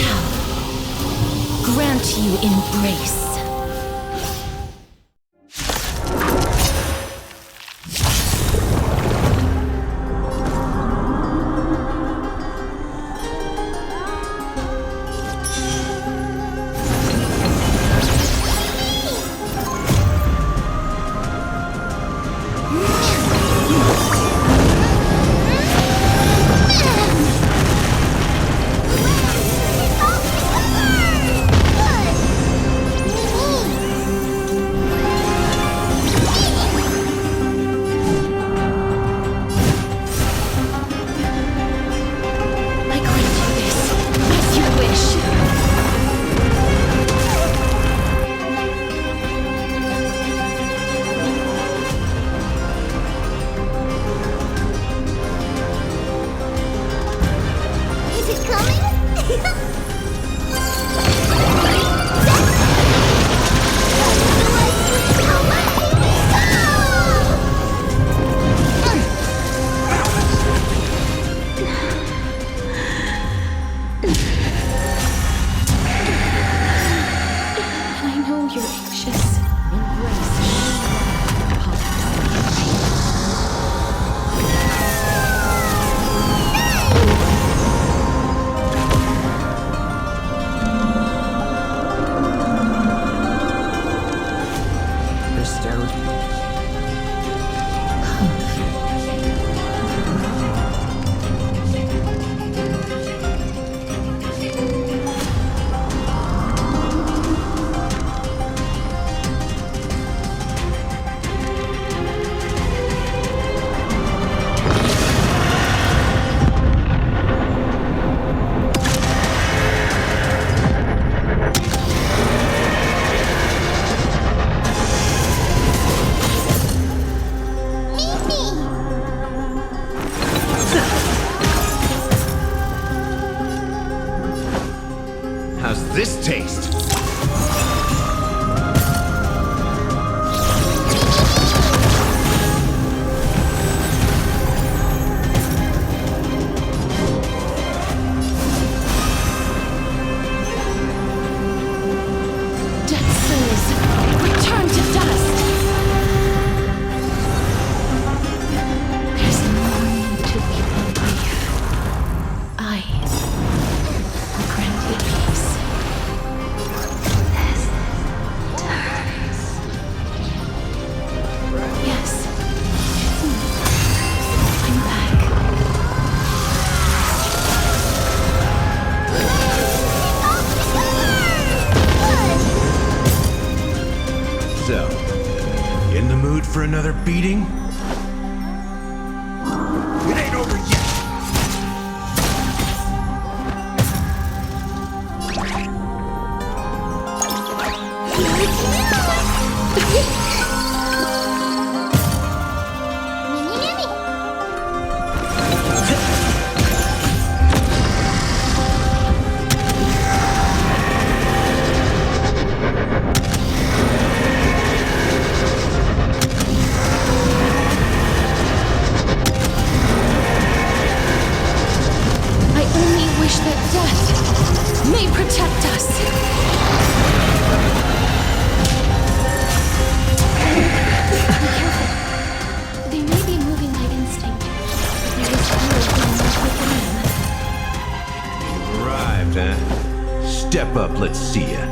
shall grant you embrace. How's this taste? Dead souls, return to dust! There's no need to weep in grief. I will grant you peace. Yes. I'm back. So, in the mood for another beating? It ain't over yet! Wish that death may protect us. Be careful. They may be moving by instinct, but there is power within them. Arrived, huh? Step up, let's see ya.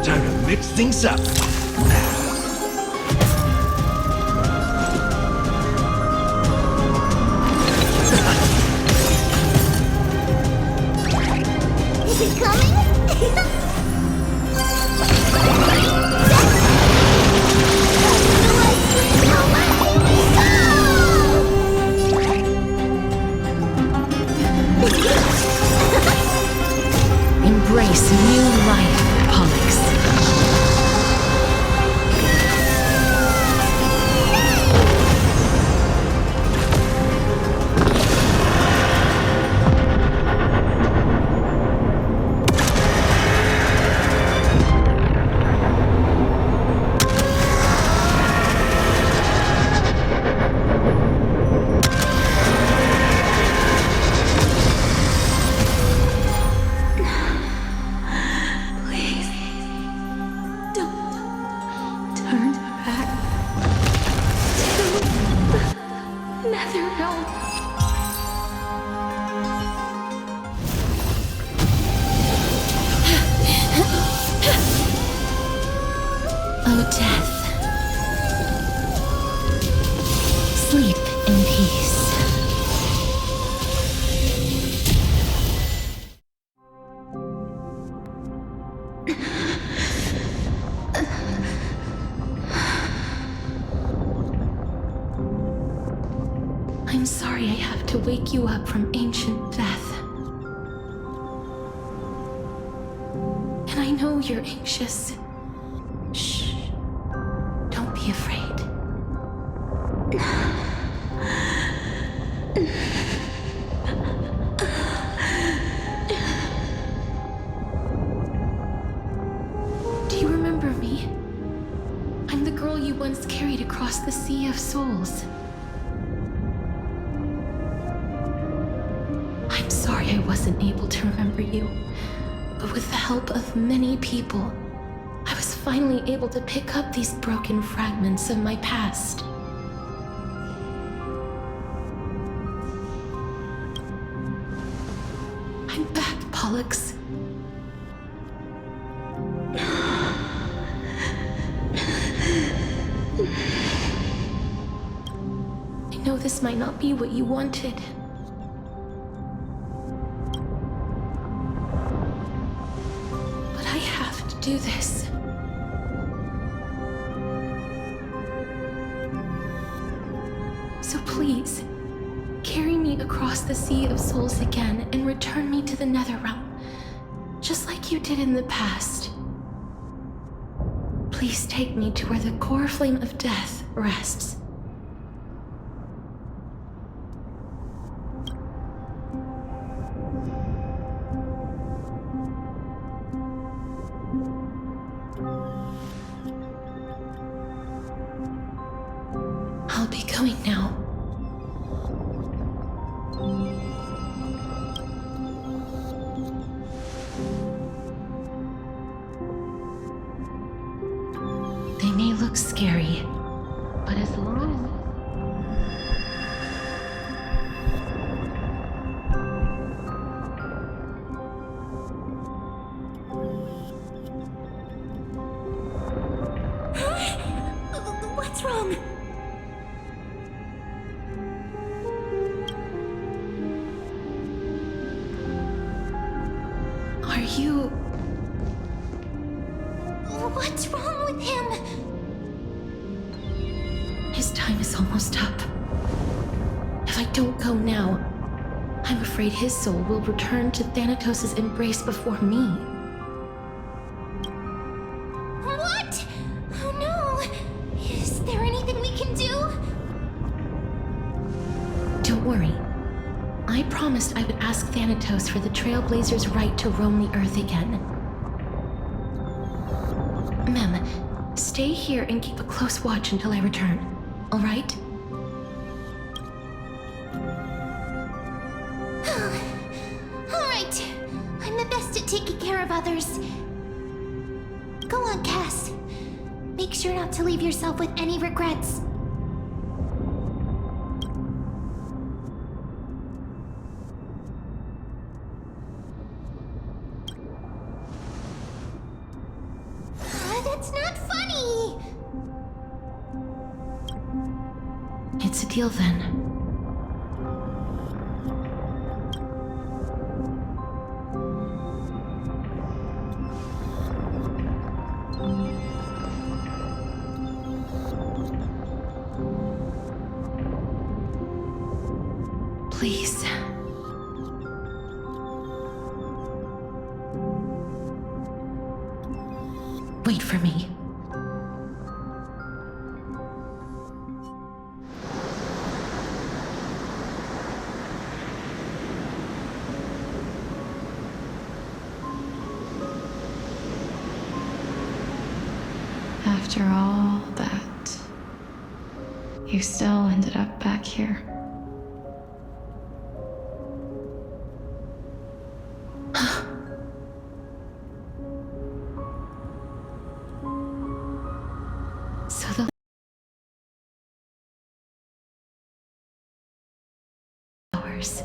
Time to mix things up. Embrace new life, Pollux. nether realm. Oh, death. Sleep in peace. I'm sorry I have to wake you up from ancient death. And I know you're anxious. Shh. Don't be afraid. Do you remember me? I'm the girl you once carried across the Sea of Souls. I'm sorry I wasn't able to remember you, but with the help of many people, I was finally able to pick up these broken fragments of my past. I'm back, Pollux. I know this might not be what you wanted. But I have to do this. So please, carry me across the Sea of Souls again and return me to the Nether Realm, just like you did in the past. Please take me to where the core flame of death rests. I'll be going now. They may look scary, but as long as... What's wrong? Are you... What's wrong with him? His time is almost up. If I don't go now, I'm afraid his soul will return to Thanatos' embrace before me. What? Oh no! Is there anything we can do? Don't worry. I promised I would ask Thanatos for the Trailblazers' right to roam the Earth again. Mem, stay here and keep a close watch until I return, all right? All right. I'm the best at taking care of others. Go on, Cass. Make sure not to leave yourself with any regrets. That's not funny! It's a deal then. Please. Wait for me. After all that, you still ended up back here. So the flowers.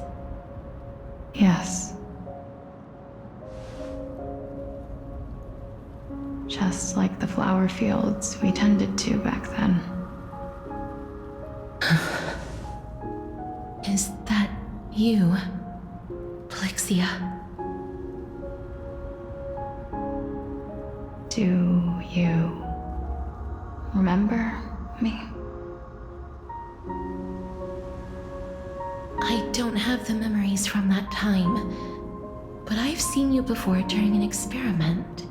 Yes. Just like the flower fields we tended to back then. Is that you, Plixia? Do you remember me? I don't have the memories from that time, but I've seen you before during an experiment.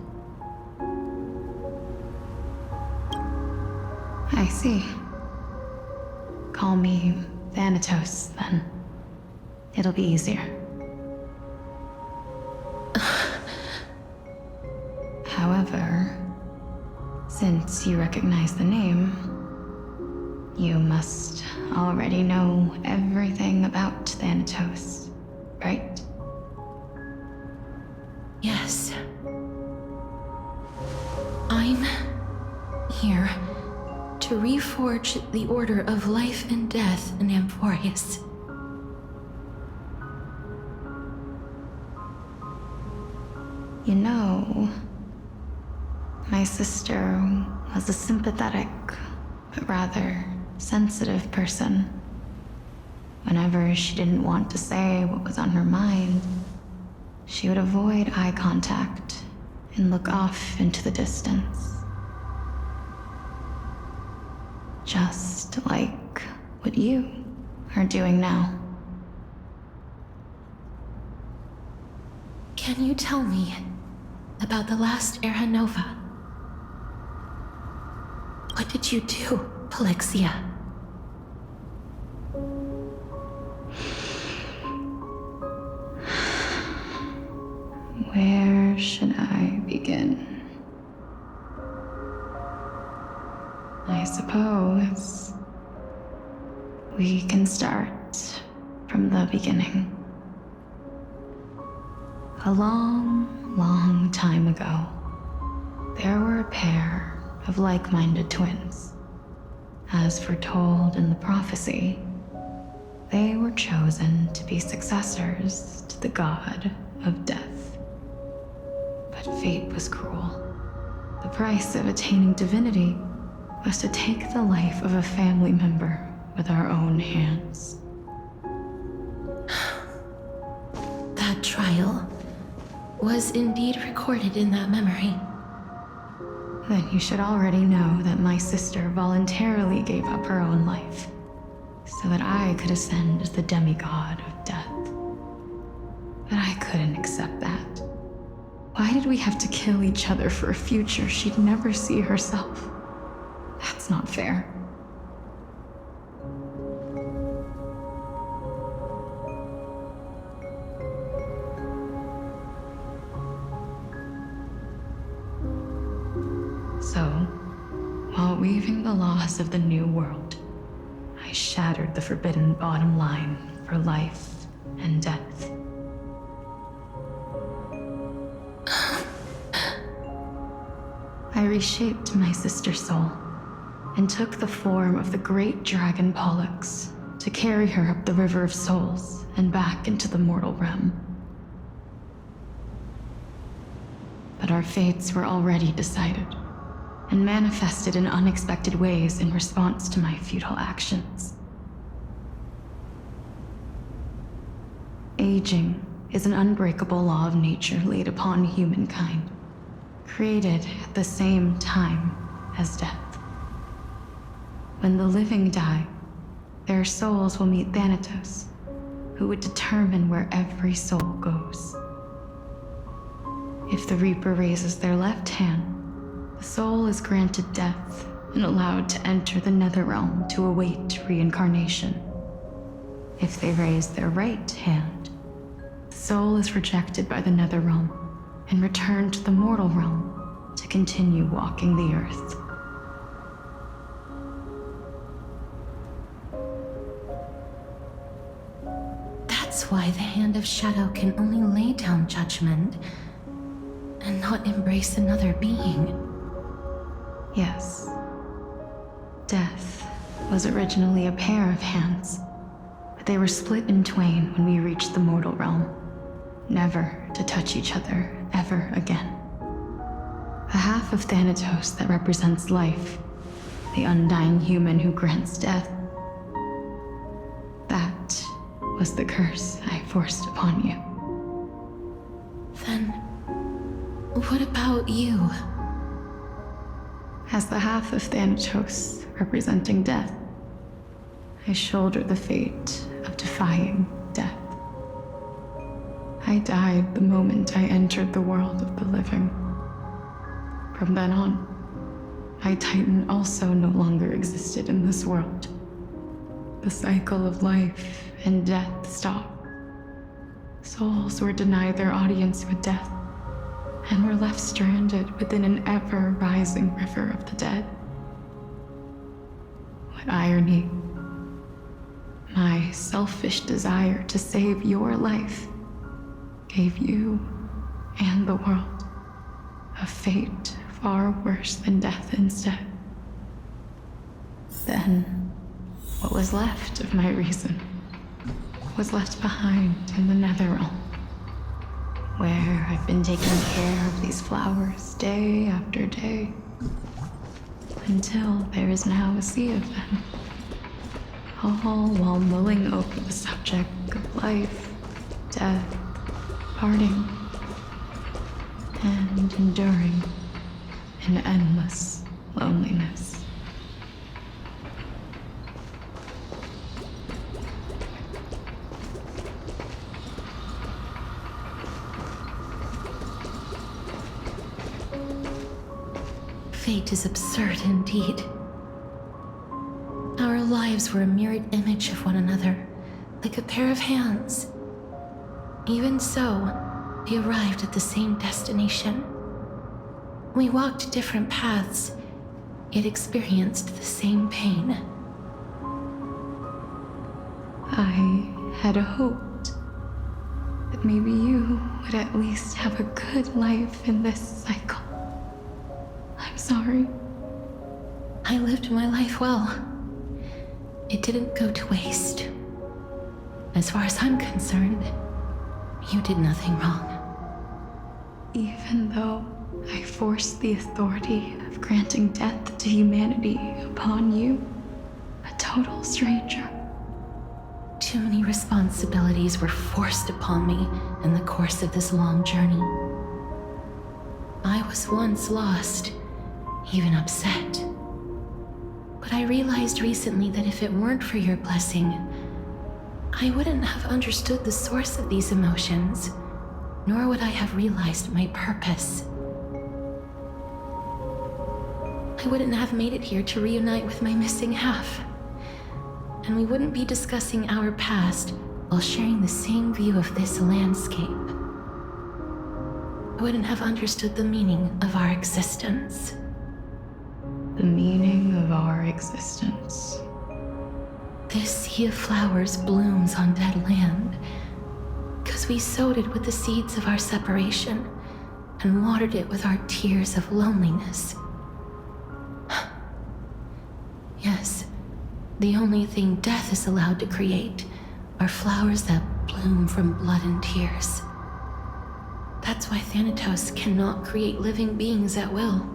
I see. Call me Thanatos, then. It'll be easier. However, since you recognize the name, you must already know everything about Thanatos, right? Yes. I'm here to reforge the order of life and death in Amphorius. You know, my sister was a sympathetic, but rather sensitive person. Whenever she didn't want to say what was on her mind, she would avoid eye contact and look off into the distance. Just like what you are doing now. Can you tell me about the last Era Nova? What did you do, Plixia? Where should I begin? I suppose we can start from the beginning. A long, long time ago, there were a pair of like-minded twins. As foretold in the prophecy, they were chosen to be successors to the god of death. But fate was cruel. The price of attaining divinity was to take the life of a family member with our own hands. That trial was indeed recorded in that memory. Then you should already know that my sister voluntarily gave up her own life so that I could ascend as the demigod of death. But I couldn't accept that. Why did we have to kill each other for a future she'd never see herself? That's not fair. So, while weaving the laws of the new world, I shattered the forbidden bottom line for life and death. I reshaped my sister's soul and took the form of the great dragon Pollux to carry her up the River of Souls and back into the mortal realm. But our fates were already decided and manifested in unexpected ways in response to my futile actions. Aging is an unbreakable law of nature laid upon humankind, created at the same time as death. When the living die, their souls will meet Thanatos, who would determine where every soul goes. If the Reaper raises their left hand, the soul is granted death and allowed to enter the Netherrealm to await reincarnation. If they raise their right hand, the soul is rejected by the Netherrealm and returned to the mortal realm to continue walking the earth. That's why the Hand of Shadow can only lay down judgment and not embrace another being. Yes. Death was originally a pair of hands, but but they were split in twain when we reached the mortal realm, never to touch each other ever again. The half of Thanatos that represents life, the undying human who grants death, that was the curse I forced upon you. Then, what about you? As the half of Thanatos representing death, I shoulder the fate of defying death. I died the moment I entered the world of the living. From then on, my Titan also no longer existed in this world. The cycle of life and death stopped. Souls were denied their audience with death and were left stranded within an ever-rising river of the dead. What irony. My selfish desire to save your life gave you and the world a fate far worse than death instead. Then, what was left of my reason was left behind in the Netherrealm, where I've been taking care of these flowers day after day, until there is now a sea of them, all while mulling over the subject of life, death, parting, and enduring an endless loneliness. Fate is absurd indeed. Our lives were a mirrored image of one another, like a pair of hands. Even so, we arrived at the same destination. We walked different paths, yet experienced the same pain. I had hoped that maybe you would at least have a good life in this cycle. I'm sorry. I lived my life well. It didn't go to waste. As far as I'm concerned, you did nothing wrong. Even though I forced the authority of granting death to humanity upon you, a total stranger. Too many responsibilities were forced upon me in the course of this long journey. I was once lost, even upset. But I realized recently that if it weren't for your blessing, I wouldn't have understood the source of these emotions, nor would I have realized my purpose. I wouldn't have made it here to reunite with my missing half. And we wouldn't be discussing our past while sharing the same view of this landscape. I wouldn't have understood the meaning of our existence. The meaning of our existence. This sea of flowers blooms on dead land because we sowed it with the seeds of our separation and watered it with our tears of loneliness. Yes, the only thing death is allowed to create are flowers that bloom from blood and tears. That's why Thanatos cannot create living beings at will.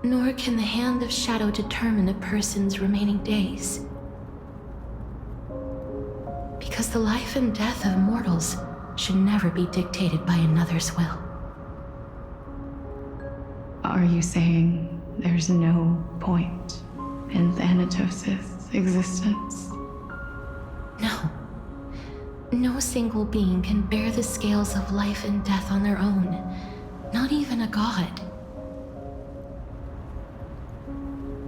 Nor can the hand of shadow determine a person's remaining days. Because the life and death of mortals should never be dictated by another's will. Are you saying there's no point in Thanatos' existence? No. No single being can bear the scales of life and death on their own, not even a god.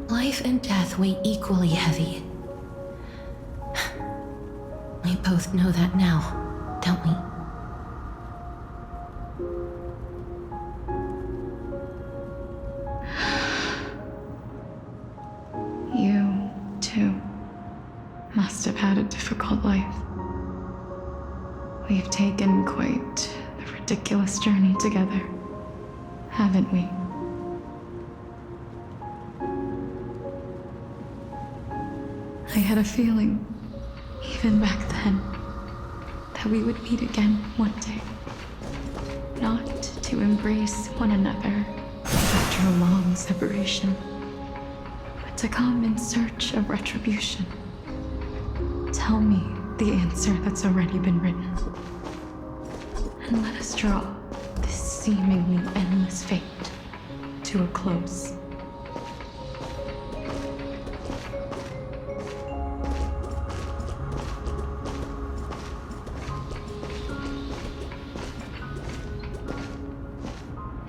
Life and death weigh equally heavy. We both know that now, don't we? You, too, must have had a difficult life. We've taken quite the ridiculous journey together, haven't we? I had a feeling, even back then, that we would meet again one day. Not to embrace one another after a long separation, but to come in search of retribution. Tell me the answer that's already been written, and let us draw this seemingly endless fate to a close.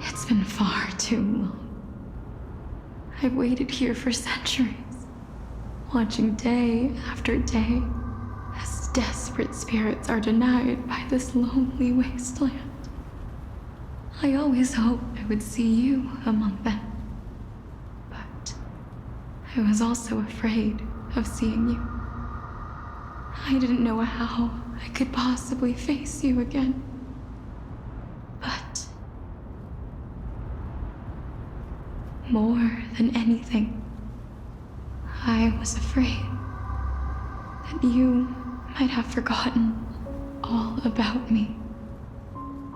It's been far too long. I've waited here for centuries, watching day after day as desperate spirits are denied by this lonely wasteland. I always hoped I would see you among them, but I was also afraid of seeing you. I didn't know how I could possibly face you again. But more than anything, I was afraid that you might have forgotten all about me.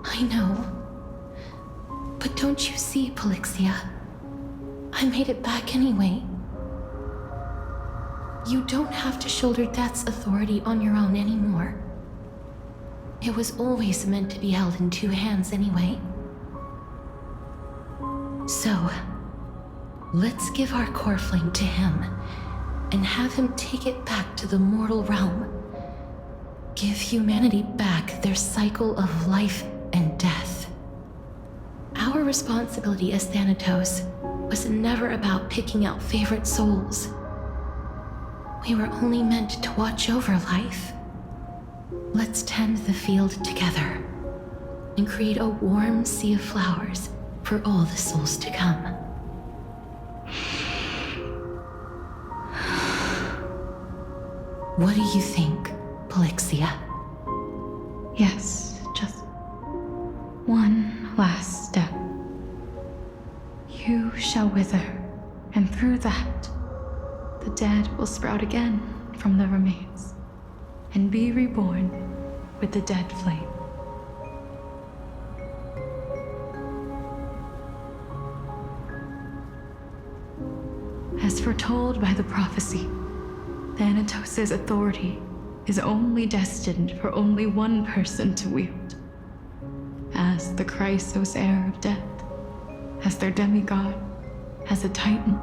I know. But don't you see, Polixia? I made it back anyway. You don't have to shoulder death's authority on your own anymore. It was always meant to be held in two hands anyway. So, let's give our core flame to him and have him take it back to the mortal realm. Give humanity back their cycle of life and death. Our responsibility as Thanatos was never about picking out favorite souls. We were only meant to watch over life. Let's tend the field together and create a warm sea of flowers for all the souls to come. What do you think, Polixia? Yes, just one last step. You shall wither, and through that, the dead will sprout again from the remains, and be reborn with the dead flame. As foretold by the prophecy, Thanatos' authority is only destined for only one person to wield. As the Chrysos heir of death, as their demigod, as a titan.